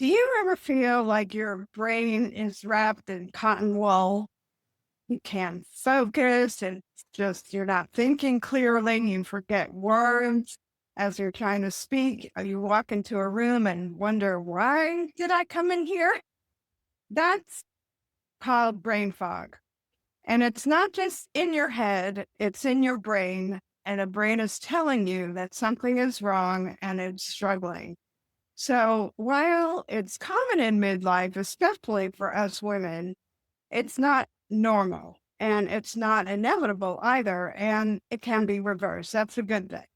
Do you ever feel like your brain is wrapped in cotton wool? You can't focus and it's just you're not thinking clearly. You forget words as you're trying to speak. You walk into a room and wonder, why did I come in here? That's called brain fog. And it's not just in your head, it's in your brain. And a brain is telling you that something is wrong and it's struggling. So while it's common in midlife, especially for us women, it's not normal and it's not inevitable either. And it can be reversed. That's a good thing.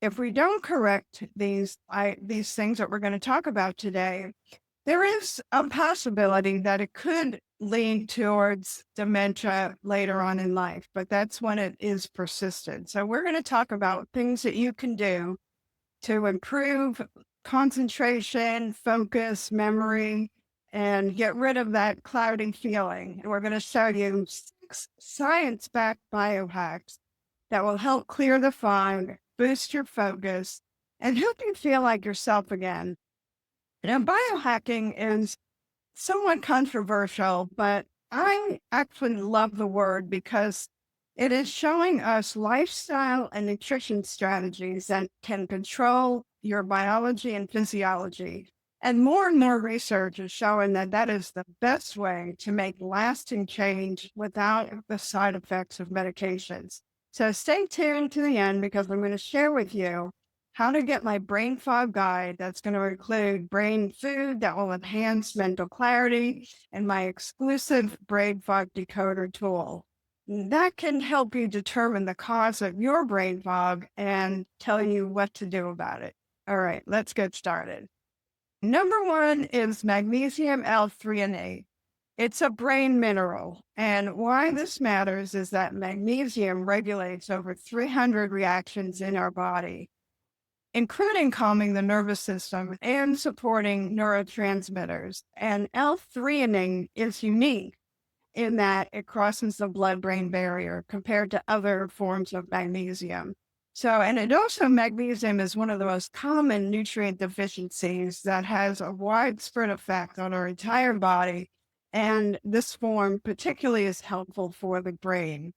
If we don't correct these things that we're going to talk about today, there is a possibility that it could lead towards dementia later on in life, but that's when it is persistent. So we're going to talk about things that you can do to improve concentration, focus, memory, and get rid of that cloudy feeling. And we're going to show you 6 science-backed biohacks that will help clear the fog, boost your focus, and help you feel like yourself again. Now, biohacking is somewhat controversial, but I actually love the word because it is showing us lifestyle and nutrition strategies that can control your biology and physiology. And more research is showing that that is the best way to make lasting change without the side effects of medications. So stay tuned to the end because I'm going to share with you how to get my brain fog guide that's going to include brain food that will enhance mental clarity and my exclusive brain fog decoder tool. That can help you determine the cause of your brain fog and tell you what to do about it. All right, let's get started. Number 1 is magnesium L-threonate. It's a brain mineral. And why this matters is that magnesium regulates over 300 reactions in our body, including calming the nervous system and supporting neurotransmitters. And L-threonate is unique in that it crosses the blood-brain barrier compared to other forms of magnesium. So, and it also, magnesium is one of the most common nutrient deficiencies that has a widespread effect on our entire body. And this form particularly is helpful for the brain.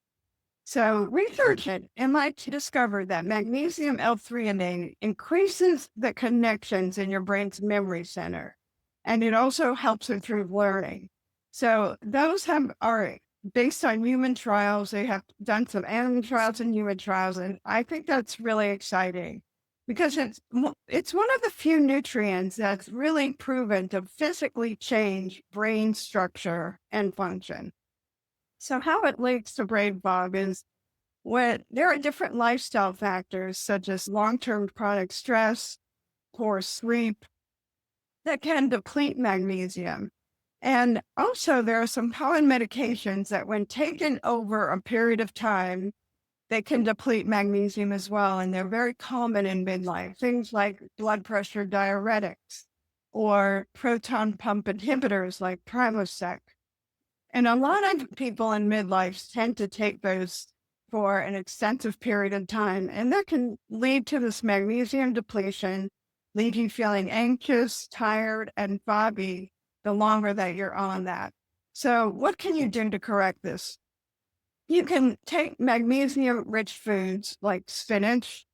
So research at MIT discovered that magnesium L-threonate increases the connections in your brain's memory center, and it also helps improve learning. So those are based on human trials. They have done some animal trials and human trials, and I think that's really exciting because it's one of the few nutrients that's really proven to physically change brain structure and function. So how it links to brain fog is when there are different lifestyle factors such as long-term chronic stress, poor sleep, that can deplete magnesium. And also there are some common medications that when taken over a period of time, they can deplete magnesium as well. And they're very common in midlife. Things like blood pressure diuretics or proton pump inhibitors like Primoseq. And a lot of people in midlife tend to take those for an extensive period of time, and that can lead to this magnesium depletion, leave you feeling anxious, tired, and foggy the longer that you're on that. So what can you do to correct this? You can take magnesium-rich foods like spinach,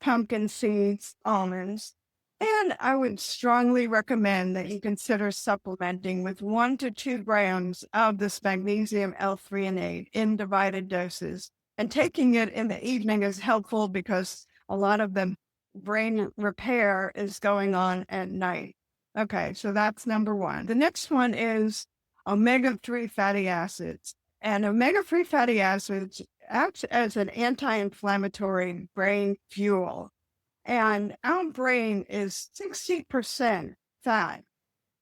pumpkin seeds, almonds, and I would strongly recommend that you consider supplementing with 1 to 2 grams of this magnesium L-threonate in divided doses. And taking it in the evening is helpful because a lot of the brain repair is going on at night. Okay, so that's number 1. The next one is omega-3 fatty acids. And omega-3 fatty acids act as an anti-inflammatory brain fuel. And our brain is 60% fat.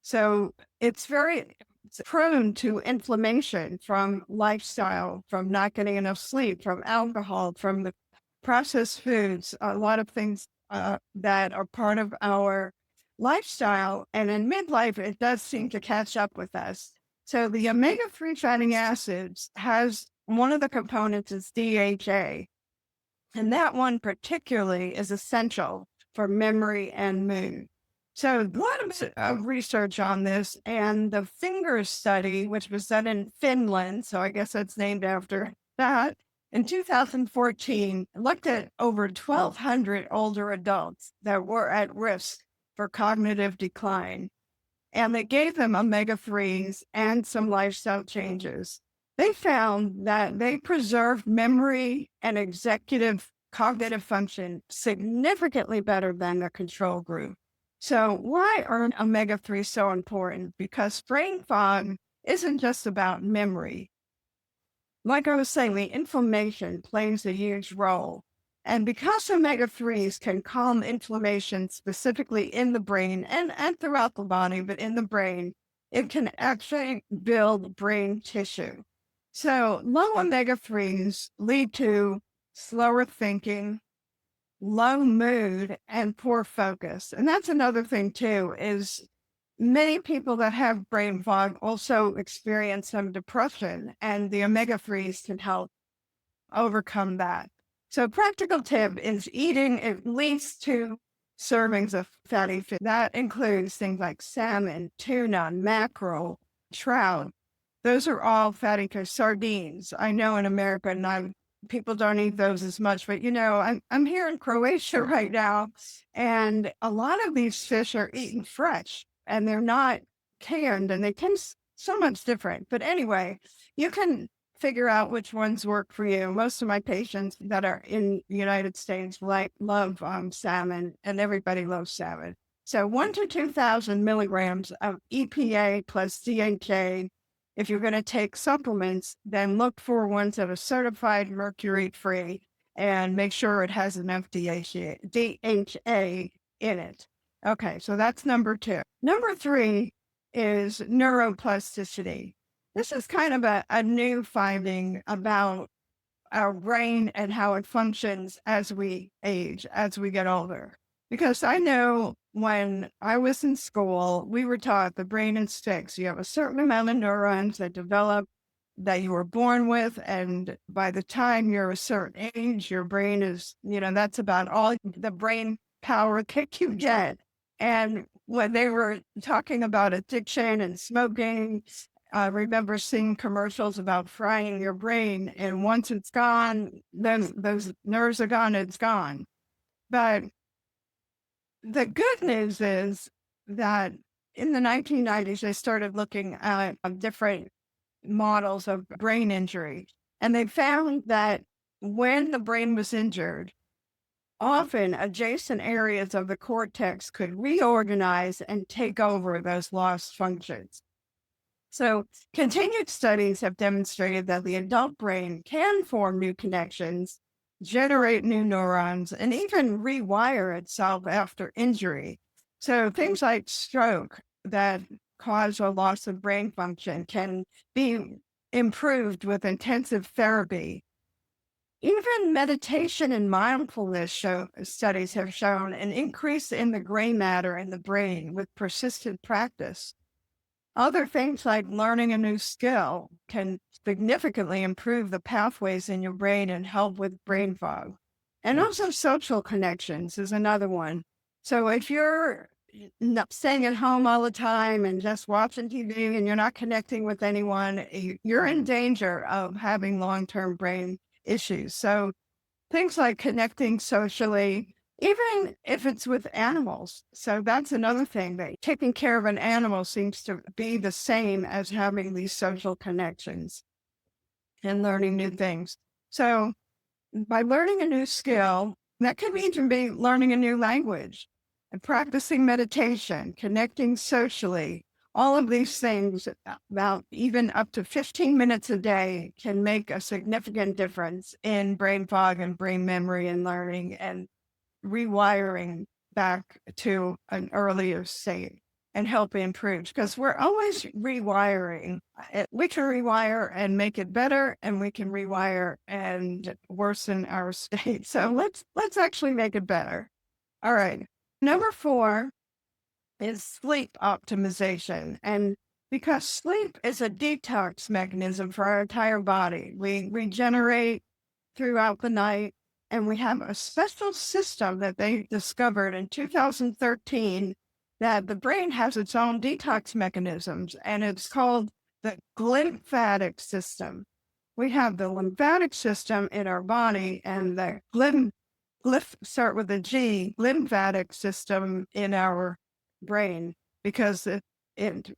So it's very prone to inflammation from lifestyle, from not getting enough sleep, from alcohol, from the processed foods, a lot of things that are part of our lifestyle. And in midlife, it does seem to catch up with us. So the omega-3 fatty acids has one of the components is DHA. And that one particularly is essential for memory and mood. So a lot of research on this, and the Fingers study, which was done in Finland, so I guess that's named after that, in 2014, looked at over 1,200 older adults that were at risk for cognitive decline, and they gave them omega-3s and some lifestyle changes. They found that they preserved memory and executive cognitive function significantly better than the control group. So, why are omega 3s so important? Because brain fog isn't just about memory. Like I was saying, the inflammation plays a huge role. And because omega 3s can calm inflammation specifically in the brain and throughout the body, but in the brain, it can actually build brain tissue. So, low omega 3s lead to slower thinking, low mood, and poor focus. And that's another thing too, is many people that have brain fog also experience some depression, and the omega-3s can help overcome that. So practical tip is eating at least 2 servings of fatty fish. That includes things like salmon, tuna, mackerel, trout. Those are all fatty fish. Sardines. I know in America, not people don't eat those as much, but I'm here in Croatia right now, and a lot of these fish are eaten fresh, and they're not canned, and they taste so much different. But anyway, you can figure out which ones work for you. Most of my patients that are in the United States love salmon, and everybody loves salmon. So 1 to 2,000 milligrams of EPA plus DHA. If you're going to take supplements, then look for ones that are certified mercury-free and make sure it has enough DHA in it. Okay, so that's number 2. Number 3 is neuroplasticity. This is kind of a new finding about our brain and how it functions as we age, as we get older. Because I know when I was in school, we were taught the brain is fixed. You have a certain amount of neurons that develop that you were born with. And by the time you're a certain age, your brain is, that's about all the brain power that you get. And when they were talking about addiction and smoking, I remember seeing commercials about frying your brain, and once it's gone, then those nerves are gone, it's gone. But the good news is that in the 1990s, they started looking at different models of brain injury, and they found that when the brain was injured, often adjacent areas of the cortex could reorganize and take over those lost functions. So, continued studies have demonstrated that the adult brain can form new connections, generate new neurons, and even rewire itself after injury. So, things like stroke that cause a loss of brain function can be improved with intensive therapy. Even meditation and mindfulness studies have shown an increase in the gray matter in the brain with persistent practice. Other things like learning a new skill can significantly improve the pathways in your brain and help with brain fog. And also social connections is another one. So if you're not staying at home all the time and just watching TV and you're not connecting with anyone, you're in danger of having long-term brain issues. So things like connecting socially, even if it's with animals. So that's another thing, that taking care of an animal seems to be the same as having these social connections and learning new things. So by learning a new skill, that could even be learning a new language and practicing meditation, connecting socially. All of these things, about even up to 15 minutes a day, can make a significant difference in brain fog and brain memory and learning and rewiring back to an earlier state and help improve, because we're always rewiring. We can rewire and make it better, and we can rewire and worsen our state. So let's actually make it better. All right. Number 4 is sleep optimization. And because sleep is a detox mechanism for our entire body, we regenerate throughout the night. And we have a special system that they discovered in 2013 that the brain has its own detox mechanisms, and it's called the glymphatic system. We have the lymphatic system in our body, and the start with a G, lymphatic system in our brain, because it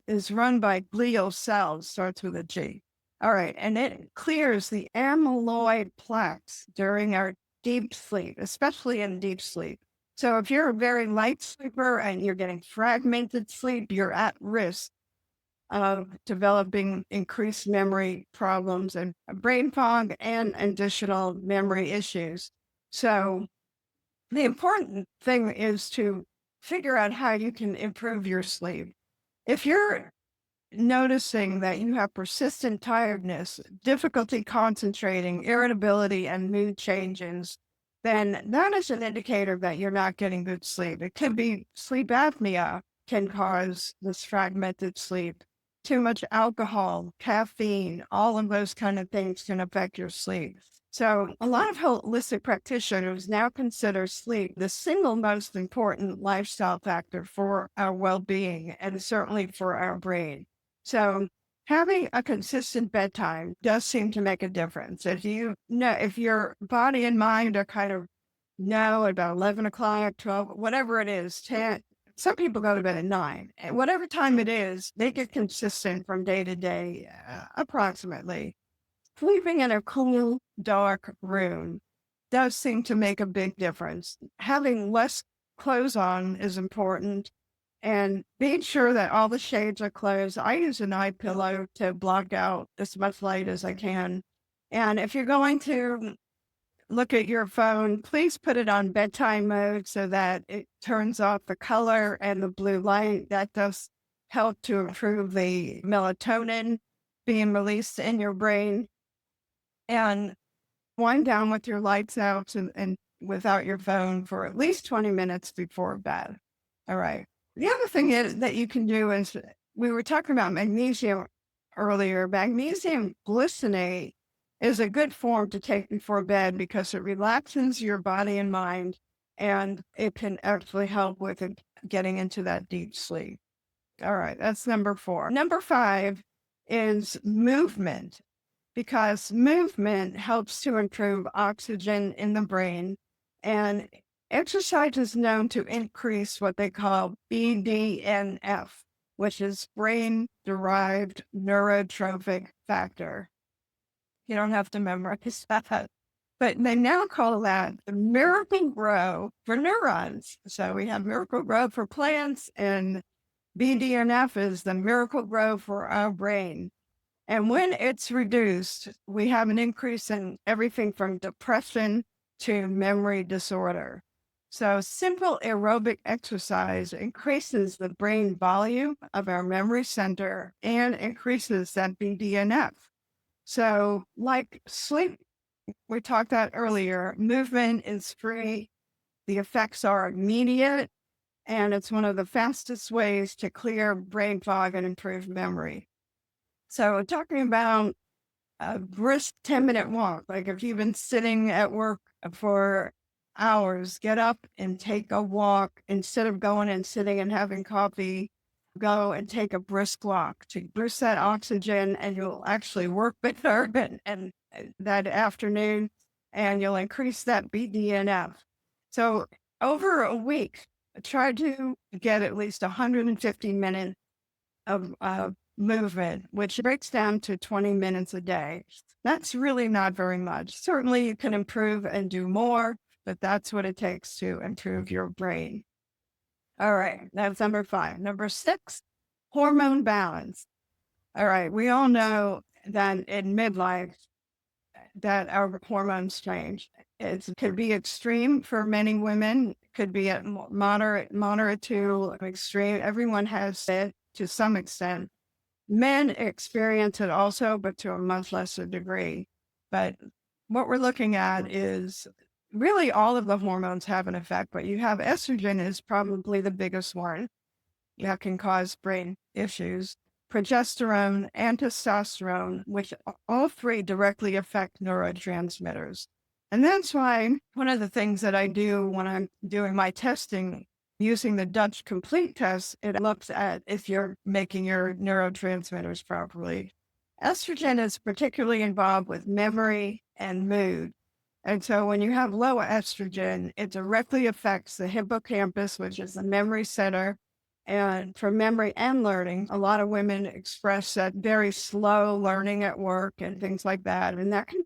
is run by glial cells, starts with a G. All right, and it clears the amyloid plaques during our deep sleep, especially in deep sleep. So if you're a very light sleeper and you're getting fragmented sleep, you're at risk of developing increased memory problems and brain fog and additional memory issues. So the important thing is to figure out how you can improve your sleep. If you're noticing that you have persistent tiredness, difficulty concentrating, irritability, and mood changes, then that is an indicator that you're not getting good sleep. It could be sleep apnea can cause this fragmented sleep. Too much alcohol, caffeine, all of those kind of things can affect your sleep. So a lot of holistic practitioners now consider sleep the single most important lifestyle factor for our well-being and certainly for our brain. So having a consistent bedtime does seem to make a difference. If you know, if your body and mind are kind of about 11 o'clock, 12, whatever it is, 10, some people go to bed at 9. And whatever time it is, make it consistent from day to day, approximately. Sleeping in a cool, dark room does seem to make a big difference. Having less clothes on is important, and being sure that all the shades are closed. I use an eye pillow to block out as much light as I can. And if you're going to look at your phone, please put it on bedtime mode so that it turns off the color and the blue light. That does help to improve the melatonin being released in your brain. And wind down with your lights out and without your phone for at least 20 minutes before bed. All right. The other thing is that you can do is, we were talking about magnesium earlier. Magnesium glycinate is a good form to take before bed because it relaxes your body and mind, and it can actually help with getting into that deep sleep. All right, that's number 4. Number 5 is movement, because movement helps to improve oxygen in the brain, and exercise is known to increase what they call BDNF, which is brain-derived neurotrophic factor. You don't have to memorize that, but they now call that the miracle grow for neurons. So we have miracle grow for plants, and BDNF is the miracle grow for our brain. And when it's reduced, we have an increase in everything from depression to memory disorder. So simple aerobic exercise increases the brain volume of our memory center and increases that BDNF. So like sleep, we talked about earlier, movement is free. The effects are immediate, and it's one of the fastest ways to clear brain fog and improve memory. So talking about a brisk 10-minute walk, like if you've been sitting at work for hours, get up and take a walk. Instead of going and sitting and having coffee, go and take a brisk walk to boost that oxygen, and you'll actually work better and that afternoon, and you'll increase that BDNF. So over a week, try to get at least 150 minutes of movement, which breaks down to 20 minutes a day. That's really not very much. Certainly you can improve and do more, but that's what it takes to improve your brain. All right, that's number 5. Number 6, hormone balance. All right, we all know that in midlife that our hormones change. It could be extreme for many women, could be at moderate to extreme. Everyone has it to some extent. Men experience it also, but to a much lesser degree. But what we're looking at is really all of the hormones have an effect, but you have estrogen is probably the biggest one that can cause brain issues. Progesterone and testosterone, which all 3 directly affect neurotransmitters. And that's why one of the things that I do when I'm doing my testing Using the Dutch complete test, it looks at if you're making your neurotransmitters properly. Estrogen is particularly involved with memory and mood. And so when you have low estrogen, it directly affects the hippocampus, which is the memory center. And for memory and learning, a lot of women express that very slow learning at work and things like that. And that can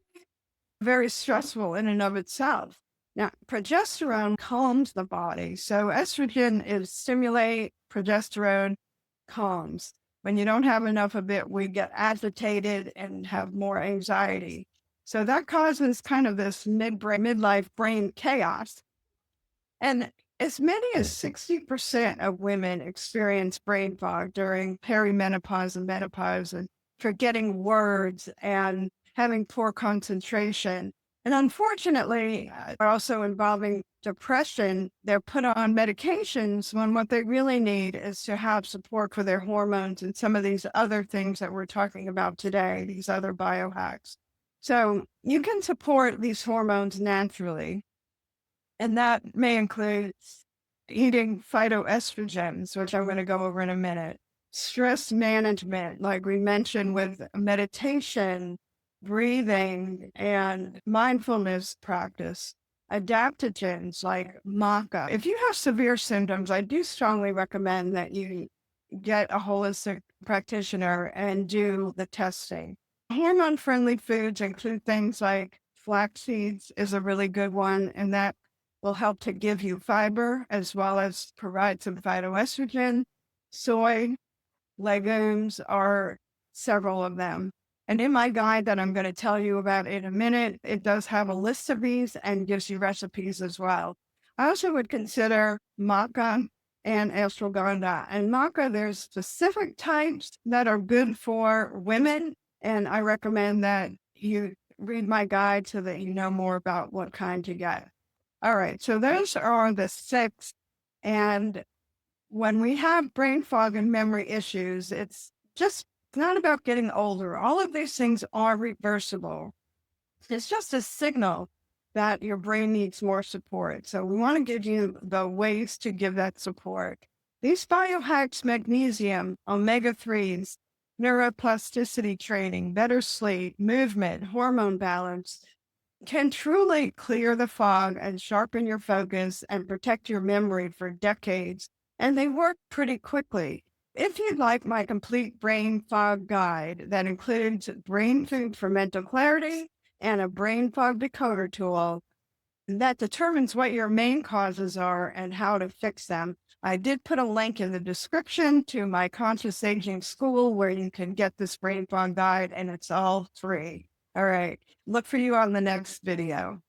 very stressful in and of itself. Now, progesterone calms the body. So estrogen is stimulate, progesterone calms. When you don't have enough of it, we get agitated and have more anxiety. So that causes kind of this midlife brain chaos. And as many as 60% of women experience brain fog during perimenopause and menopause and forgetting words and having poor concentration. And unfortunately, also involving depression, they're put on medications when what they really need is to have support for their hormones and some of these other things that we're talking about today, these other biohacks. So you can support these hormones naturally. And that may include eating phytoestrogens, which I'm going to go over in a minute, stress management, like we mentioned with meditation, breathing, and mindfulness practice, adaptogens like maca. If you have severe symptoms, I do strongly recommend that you get a holistic practitioner and do the testing. Hormone-friendly foods include things like flax seeds is a really good one, and that will help to give you fiber as well as provide some phytoestrogen. Soy, legumes are several of them. And in my guide that I'm going to tell you about in a minute, it does have a list of these and gives you recipes as well. I also would consider maca and ashwagandha. And maca, there's specific types that are good for women, and I recommend that you read my guide so that you know more about what kind to get. All right, so those are the 6. And when we have brain fog and memory issues, it's just not about getting older. All of these things are reversible. It's just a signal that your brain needs more support. So we want to give you the ways to give that support. These biohacks, magnesium, omega-3s, neuroplasticity training, better sleep, movement, hormone balance, can truly clear the fog and sharpen your focus and protect your memory for decades. And they work pretty quickly. If you'd like my complete brain fog guide that includes brain food for mental clarity and a brain fog decoder tool that determines what your main causes are and how to fix them, I did put a link in the description to my Conscious Aging SKOOL where you can get this brain fog guide, and it's all free. All right. Look for you on the next video.